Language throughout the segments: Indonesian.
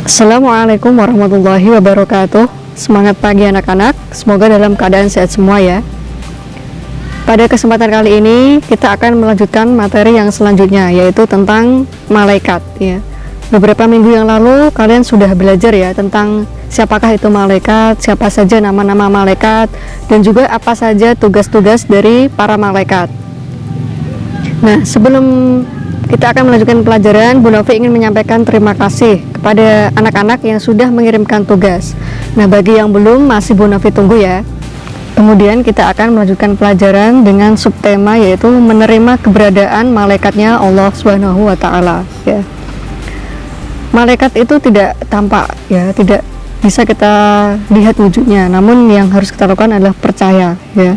Assalamualaikum warahmatullahi wabarakatuh. Semangat pagi anak-anak, semoga dalam keadaan sehat semua ya. Pada kesempatan kali ini kita akan melanjutkan materi yang selanjutnya, yaitu tentang malaikat ya. Beberapa minggu yang lalu kalian sudah belajar ya tentang siapakah itu malaikat, siapa saja nama-nama malaikat, dan juga apa saja tugas-tugas dari para malaikat. Nah, sebelum kita akan melanjutkan pelajaran, Bu Novi ingin menyampaikan terima kasih kepada anak-anak yang sudah mengirimkan tugas. Nah, bagi yang belum, masih Bu Novi tunggu ya. Kemudian kita akan melanjutkan pelajaran dengan subtema, yaitu menerima keberadaan malaikatnya Allah Subhanahu wa Ta'ala ya. Malaikat itu tidak tampak ya, tidak bisa kita lihat wujudnya, namun yang harus kita lakukan adalah percaya ya.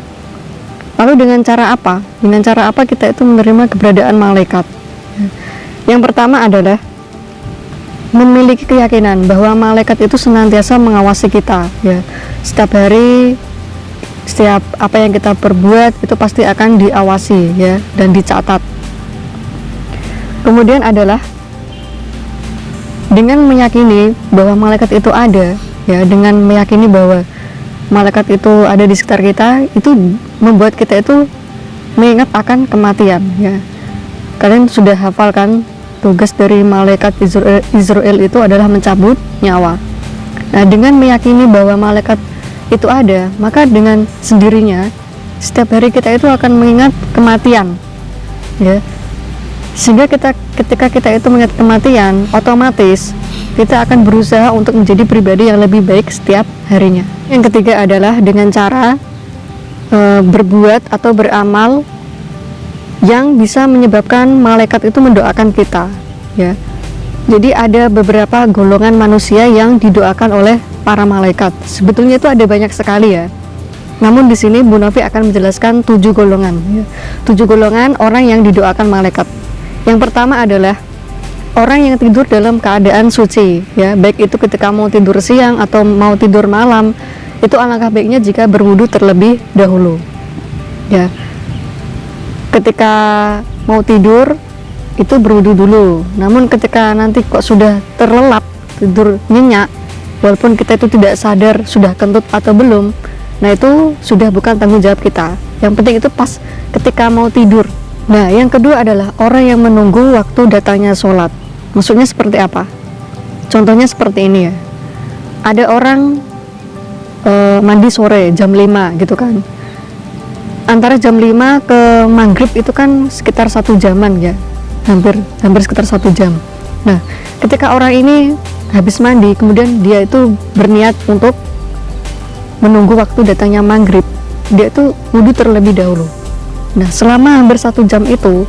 Lalu dengan cara apa? Dengan cara apa kita itu menerima keberadaan malaikat? Yang pertama adalah memiliki keyakinan bahwa malaikat itu senantiasa mengawasi kita ya. Setiap hari, setiap apa yang kita perbuat itu pasti akan diawasi ya, dan dicatat. Kemudian adalah dengan meyakini bahwa malaikat itu ada ya, dengan meyakini bahwa malaikat itu ada di sekitar kita, itu membuat kita itu mengingat akan kematian ya. Kalian sudah hafal kan, tugas dari malaikat Israel itu adalah mencabut nyawa. Nah, dengan meyakini bahwa malaikat itu ada, maka dengan sendirinya setiap hari kita itu akan mengingat kematian ya. Sehingga ketika kita itu mengingat kematian, otomatis kita akan berusaha untuk menjadi pribadi yang lebih baik setiap harinya. Yang ketiga adalah dengan cara berbuat atau beramal yang bisa menyebabkan malaikat itu mendoakan kita ya. Jadi ada beberapa golongan manusia yang didoakan oleh para malaikat. Sebetulnya itu ada banyak sekali ya. Namun di sini Bu Novi akan menjelaskan 7 golongan ya. 7 golongan orang yang didoakan malaikat. Yang pertama adalah orang yang tidur dalam keadaan suci ya, baik itu ketika mau tidur siang atau mau tidur malam, itu alangkah baiknya jika berwudu terlebih dahulu ya. Ketika mau tidur itu berwudu dulu, namun ketika nanti kok sudah terlelap, tidur nyenyak, walaupun kita itu tidak sadar sudah kentut atau belum, nah itu sudah bukan tanggung jawab kita. Yang penting itu pas ketika mau tidur. Nah, yang kedua adalah orang yang menunggu waktu datangnya sholat. Maksudnya seperti apa? Contohnya seperti ini ya, ada orang mandi sore jam 5 gitu kan, antara jam 5 ke maghrib itu kan sekitar 1 jaman ya, hampir sekitar 1 jam. Nah, ketika orang ini habis mandi, kemudian dia itu berniat untuk menunggu waktu datangnya maghrib, dia itu wudhu terlebih dahulu. Nah, selama hampir 1 jam itu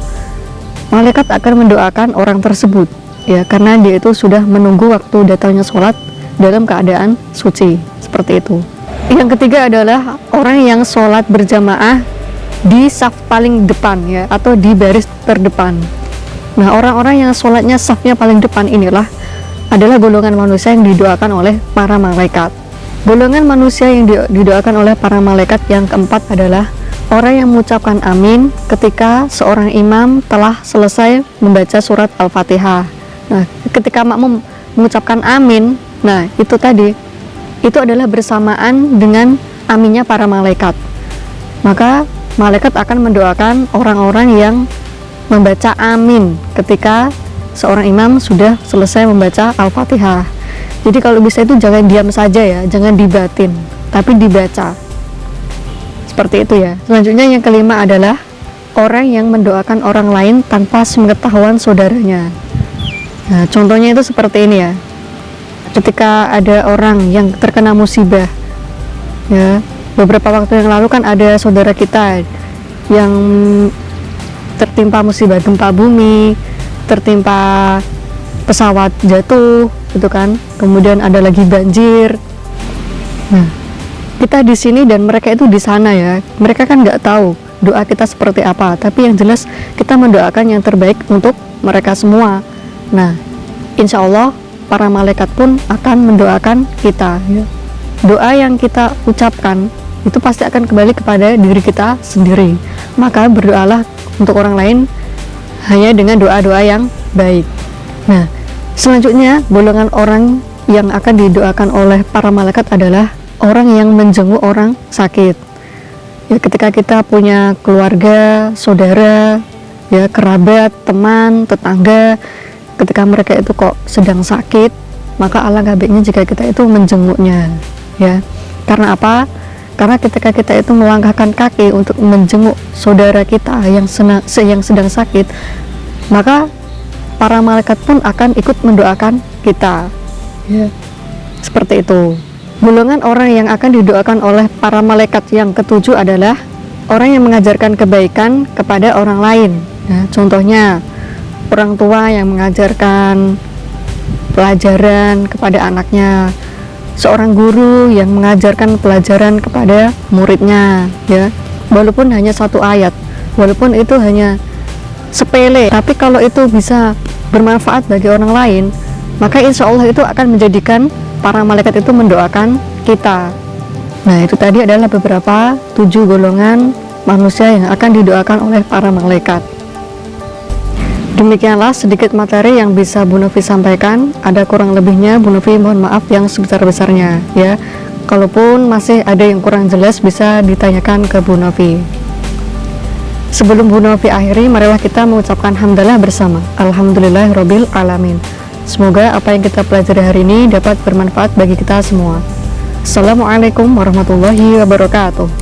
malaikat akan mendoakan orang tersebut ya, karena dia itu sudah menunggu waktu datangnya sholat dalam keadaan suci, seperti itu. Yang ketiga adalah orang yang sholat berjamaah di saf paling depan ya, atau di baris terdepan. Nah, orang-orang yang sholatnya safnya paling depan inilah adalah golongan manusia yang didoakan oleh para malaikat. Golongan manusia yang didoakan oleh para malaikat yang keempat adalah orang yang mengucapkan amin ketika seorang imam telah selesai membaca surat Al-Fatihah. Nah, ketika makmum mengucapkan amin, nah itu tadi, itu adalah bersamaan dengan aminnya para malaikat. Maka malaikat akan mendoakan orang-orang yang membaca amin ketika seorang imam sudah selesai membaca Al-Fatihah. Jadi kalau bisa itu jangan diam saja ya, jangan dibatin, tapi dibaca. Seperti itu ya. Selanjutnya yang kelima adalah orang yang mendoakan orang lain tanpa sepengetahuan saudaranya. Nah, contohnya itu seperti ini ya. Ketika ada orang yang terkena musibah ya, beberapa waktu yang lalu kan ada saudara kita yang tertimpa musibah gempa bumi, tertimpa pesawat jatuh gitu kan, kemudian ada lagi banjir. Nah, kita di sini dan mereka itu di sana ya, mereka kan nggak tahu doa kita seperti apa, tapi yang jelas kita mendoakan yang terbaik untuk mereka semua. Nah, insya Allah para malaikat pun akan mendoakan kita ya. Doa yang kita ucapkan itu pasti akan kembali kepada diri kita sendiri. Maka berdoalah untuk orang lain hanya dengan doa-doa yang baik. Nah, selanjutnya golongan orang yang akan didoakan oleh para malaikat adalah orang yang menjenguk orang sakit. Ya, ketika kita punya keluarga, saudara, ya kerabat, teman, tetangga, ketika mereka itu kok sedang sakit, maka alangkah baiknya jika kita itu menjenguknya, ya. Karena apa? Karena ketika kita itu melangkahkan kaki untuk menjenguk saudara kita yang sedang sakit, maka para malaikat pun akan ikut mendoakan kita, ya. Seperti itu. Golongan orang yang akan didoakan oleh para malaikat yang ketujuh adalah orang yang mengajarkan kebaikan kepada orang lain. Ya, contohnya orang tua yang mengajarkan pelajaran kepada anaknya, seorang guru yang mengajarkan pelajaran kepada muridnya, ya, walaupun hanya satu ayat, walaupun itu hanya sepele, tapi kalau itu bisa bermanfaat bagi orang lain, maka insya Allah itu akan menjadikan para malaikat itu mendoakan kita. Nah, itu tadi adalah beberapa 7 golongan manusia yang akan didoakan oleh para malaikat. Demikianlah sedikit materi yang bisa Bu Novi sampaikan. Ada kurang lebihnya Bu Novi mohon maaf yang sebesar-besarnya, ya. Kalaupun masih ada yang kurang jelas bisa ditanyakan ke Bu Novi. Sebelum Bu Novi akhiri, marilah kita mengucapkan hamdalah bersama. Alhamdulillahirabbil alamin. Semoga apa yang kita pelajari hari ini dapat bermanfaat bagi kita semua. Assalamualaikum warahmatullahi wabarakatuh.